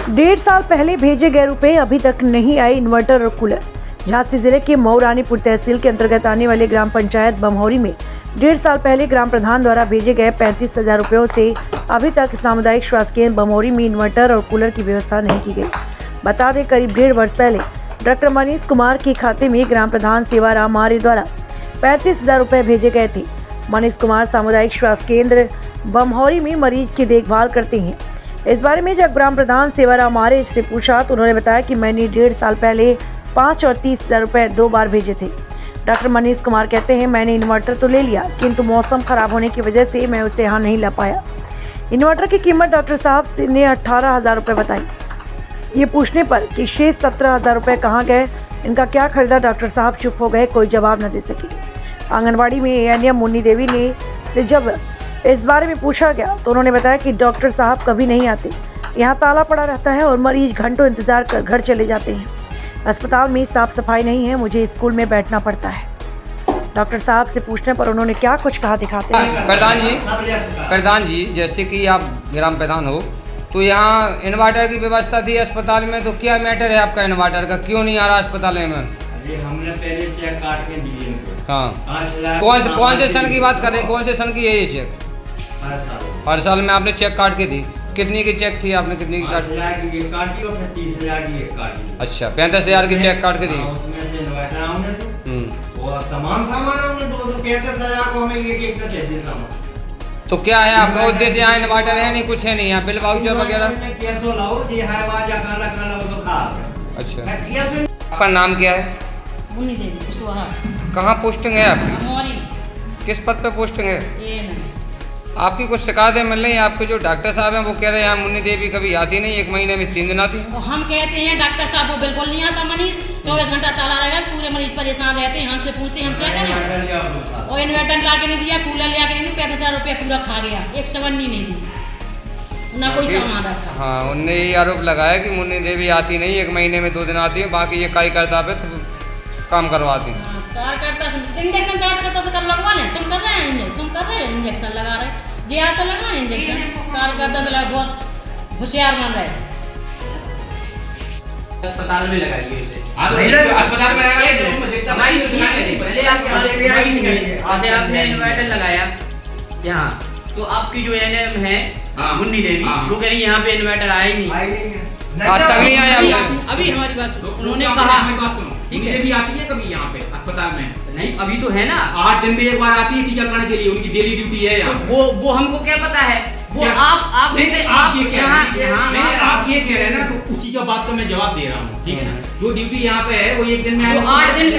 1.5 साल पहले भेजे गए रुपए अभी तक नहीं आए इन्वर्टर और कूलर। झांसी जिले के मऊ रानीपुर तहसील के अंतर्गत आने वाले ग्राम पंचायत बमहौरी में 1.5 साल पहले ग्राम प्रधान द्वारा भेजे गए 35,000 रुपयों से अभी तक सामुदायिक स्वास्थ्य केंद्र बमहौरी में इन्वर्टर और कूलर की व्यवस्था नहीं की गई। बता दें, करीब 1.5 वर्ष पहले डॉक्टर मनीष कुमार के खाते में ग्राम प्रधान सेवाराम आर्य द्वारा 35,000 रुपये भेजे गए थे। मनीष कुमार सामुदायिक स्वास्थ्य केंद्र बमहौरी में मरीज की देखभाल करते हैं। इस बारे में जब ग्राम प्रधान सेवाराम आर्य से पूछा तो उन्होंने बताया कि मैंने 1.5 साल पहले 5 और 30,000 रुपये 2 बार भेजे थे। डॉक्टर मनीष कुमार कहते हैं, मैंने इन्वर्टर तो ले लिया, किंतु मौसम खराब होने की वजह से मैं उसे यहाँ नहीं ला पाया। इन्वर्टर की कीमत डॉक्टर साहब ने 18,000 रुपये बताई। ये पूछने पर कि शेष 17,000 रुपये कहाँ गए, इनका क्या खरीदा, डॉक्टर साहब चुप हो गए, कोई जवाब न दे सके। आंगनबाड़ी में एएनएम मुन्नी देवी ने से जब इस बारे में पूछा गया तो उन्होंने बताया कि डॉक्टर साहब कभी नहीं आते, यहाँ ताला पड़ा रहता है और मरीज घंटों इंतजार कर घर चले जाते हैं। अस्पताल में साफ सफाई नहीं है, मुझे स्कूल में बैठना पड़ता है। डॉक्टर साहब से पूछने पर उन्होंने क्या कुछ कहा, दिखाते हैं। प्रधान जी, जैसे कि आप ग्राम प्रधान हो तो यहाँ इन्वर्टर की व्यवस्था थी अस्पताल में, तो क्या मैटर है आपका इन्वर्टर का, क्यों नहीं आ रहा अस्पताल में? हमने पहले चेक काट के दिए इनको। हाँ, कौन से सन की बात कर रहे हैं, कौन से सन की है ये चेक? हर साल में आपने चेक काट के दी। कितनी की चेक थी आपने, कितनी की काटी? 5,00,000 की काटी और 30,000 की काटी। अच्छा, 35,000 की चेक काट के दी। उसमें से इन्वर्टर हमने तो और तमाम सामान हमने तो 35,000 को हमें एक का चाहिए सामान। तो क्या है आपका उद्देश्य? यहाँ इन्वर्टर है नहीं, कुछ है नहीं, यहाँ बिल वाउचर वगैरह? अच्छा, आपका नाम क्या है? मुन्नी देवी कुशवाहा। कहाँ पोस्टिंग है आपकी? किस पद पे पोस्टिंग है? आपकी कुछ शिकायतें मिल रही हैं? आपके जो डॉक्टर साहब हैं वो कह रहे हैं यहाँ मुन्नी देवी कभी आती नहीं, 1 महीने में 3 दिन आती है। हम कहते हैं डॉक्टर साहब वो बिल्कुल नहीं आता। मनीष 24 घंटा ताला रहेगा, पूरे मरीज परेशान रहते हैं। हमसे पूछते हैं हम क्या करें। और इन्वर्टर ला के नहीं दिया, कूलर ला के नहीं दिया, 35,000 रुपये पूरा खा गया, 1 सवन्नी नहीं दी, ना कोई सामान रखा। हाँ, उनने ये आरोप लगाया कि मुन्नी देवी आती नहीं, 1 महीने में 2 दिन आती है, बाकी ये कार्यकर्ता पे काम करवाती है। इंजेक्शन कार्यकर्ता से कर लगवा लें, तुम कर रहे हैं इंजेक्शन लगा रहे, जे ऐसा लगा इंजेक्शन कार्यकर्ता तो बहुत होशियार बन रहे। अस्पताल में लगाइए उसे, अस्पताल में पहले आपने इन्वर्टर लगाया यहाँ, तो आपकी जो एएनएम है मुन्नी देवी वो कह रही यहाँ पे इन्वर्टर आया ही नहीं। नहीं आया अभी हमारी बात उन्होंने कहा ठीक है, भी आती है कभी यहाँ पे अस्पताल में? नहीं, अभी तो है ना, 8 दिन में एक बार आती है टीका लगाने के लिए, उनकी डेली ड्यूटी है यहाँ। वो हमको क्या पता है, वो आप ये कह रहे हैं ना, तो उसी का बात का मैं जवाब दे रहा हूँ, ठीक है ना। जो ड्यूटी यहाँ पे है वो 1 दिन में 8 दिन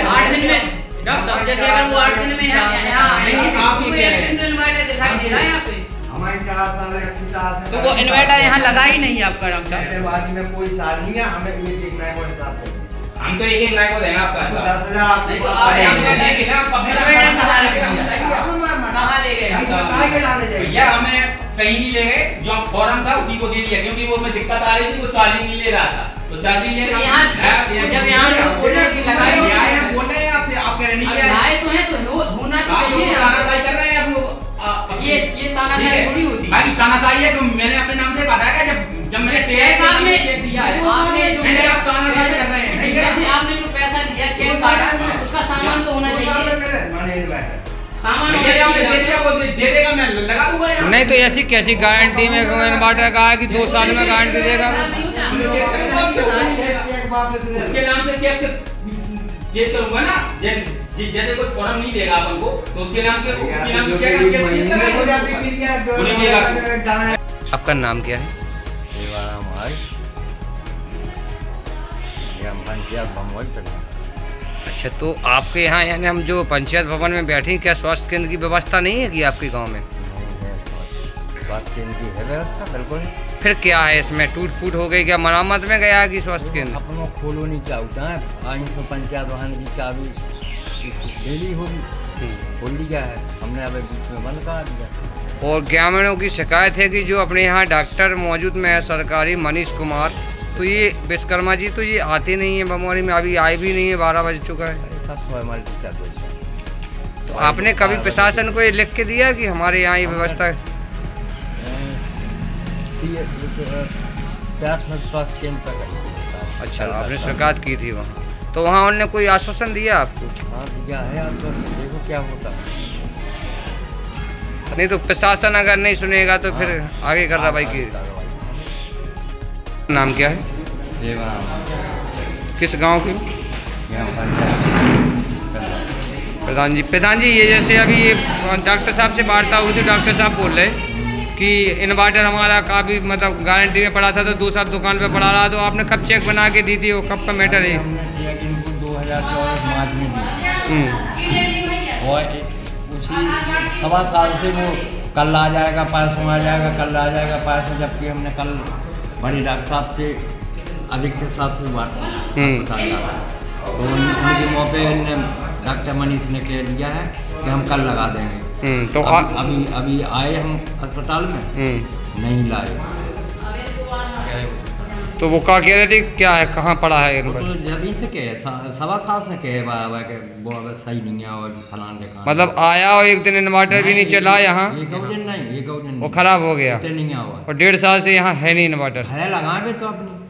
में डॉक्टर साहब, जैसे अगर वो 8 दिन में आप ये कह रहे हैं इन्वर्टर दिखाई दे रहा है यहाँ पे, तो वो इन्वर्टर यहाँ लगा ही नहीं आपका डॉक्टर साहब। में कोई साल नहीं है, हमें एक नया को हिसाब देंगे, हम तो एक नया को देंगे आपका 10,000। नहीं तो आप इन्वर्टर कहाँ ले गए भैया? हमें कहीं नहीं ले गए, जो फॉर्म था उसी को दे दिया, क्योंकि वो में दिक्कत आ रही थी, वो चार्जिंग नहीं ले रहा था, तो चार्जिंग ले जब यहाँ बोल रहे कि लगाई बोल रहे हैं आपसे, आप कह रहे नहीं लगाए तो है तो होना चाहिए। तानाशाही कर रहे हैं आप लोग, ये तानाशाही थोड़ी होती है भाई। तानाशाही है तो मैंने अपने नाम से बताया, जब मैंने चेक आपने दिया है, आपने आप तानाशाही कर रहे हैं। जैसे आपने जो पैसा दिया चेक काटा, उसका सामान तो होना चाहिए, सामान दे देगा, मैं लगा दूंगा यहाँ। नहीं तो ऐसी कैसी गारंटी में इन्वर्टर कहा है कि 2 साल में गारंटी देगा? उसके नाम से केस करूंगा ना, जैसे कोई फॉर्म नहीं देगा अपन को, तो उसके नाम पे आपका नाम क्या है? अच्छा, तो आपके यहाँ यानी हम जो पंचायत भवन में बैठे हैं, क्या स्वास्थ्य केंद्र की व्यवस्था नहीं है कि आपके गांव में? स्वास्थ्य केंद्र की है व्यवस्था, बिल्कुल। फिर क्या है इसमें, टूट फूट हो गई क्या, मरम्मत में गया कि स्वास्थ्य केंद्र? अपन को खोलो नहीं चाहता है, आज तो पंचायत भवन की चाबी डेली होगी, खोल दिया है हमने, अब बीच में बंद करा दिया। और ग्रामीणों की शिकायत है कि जो अपने यहाँ डॉक्टर मौजूद में है सरकारी मनीष कुमार, तो ये विश्वकर्मा जी तो ये आते नहीं है बमहौरी में, अभी आए भी नहीं है, 12 बज चुका है। तो आपने कभी प्रशासन को ये लिख के दिया कि हमारे यहाँ ये व्यवस्था है? प्यास में स्वास्थ्य केंद्र पर गए। अच्छा, आपने शिकायत की थी वहाँ, तो वहाँ उन्होंने कोई आश्वासन दिया आपको? हाँ दिया है, आश्वासन, देखो क्या होता है। नहीं तो प्रशासन अगर नहीं सुनेगा तो फिर आगे कार्रवाई की। नाम क्या है? किस गांव के? प्रधान जी, ये जैसे अभी ये डॉक्टर साहब से वार्ता हुई थी, डॉक्टर साहब बोल रहे कि इन्वर्टर हमारा काफ़ी मतलब गारंटी में पड़ा था, तो 2 साल दुकान पे पड़ा रहा, तो आपने कब चेक बना के दी थी? वो कब का मैटर है? हमने किया कि इनको 2024 मार्च में दी, और उसी 1.25 साल से वो कल आ जाएगा, परसों आ जाएगा, कल आ जाएगा, परसों, जबकि हमने कल बड़ी डॉक्टर साहब से, अधीक्षक साहब से बात की, तो उनके मौके डॉक्टर मनीष ने कह दिया है कि हम कल लगा देंगे। तो अभी आए हम अस्पताल में, नहीं लाए। तो वो क्या कह रहे थे, क्या है, कहाँ पड़ा है? तो जब से कहे 1.25 साल से कहे बाबा के वो सही नहीं है और फलान के कारण, मतलब आया और एक दिन इन्वर्टर भी नहीं चला यहाँ, एक दिन नहीं, वो खराब हो गया, नहीं आवा, और 1.5 साल से यहाँ है नहीं इन्वर्टर। है लगाए तो अपनी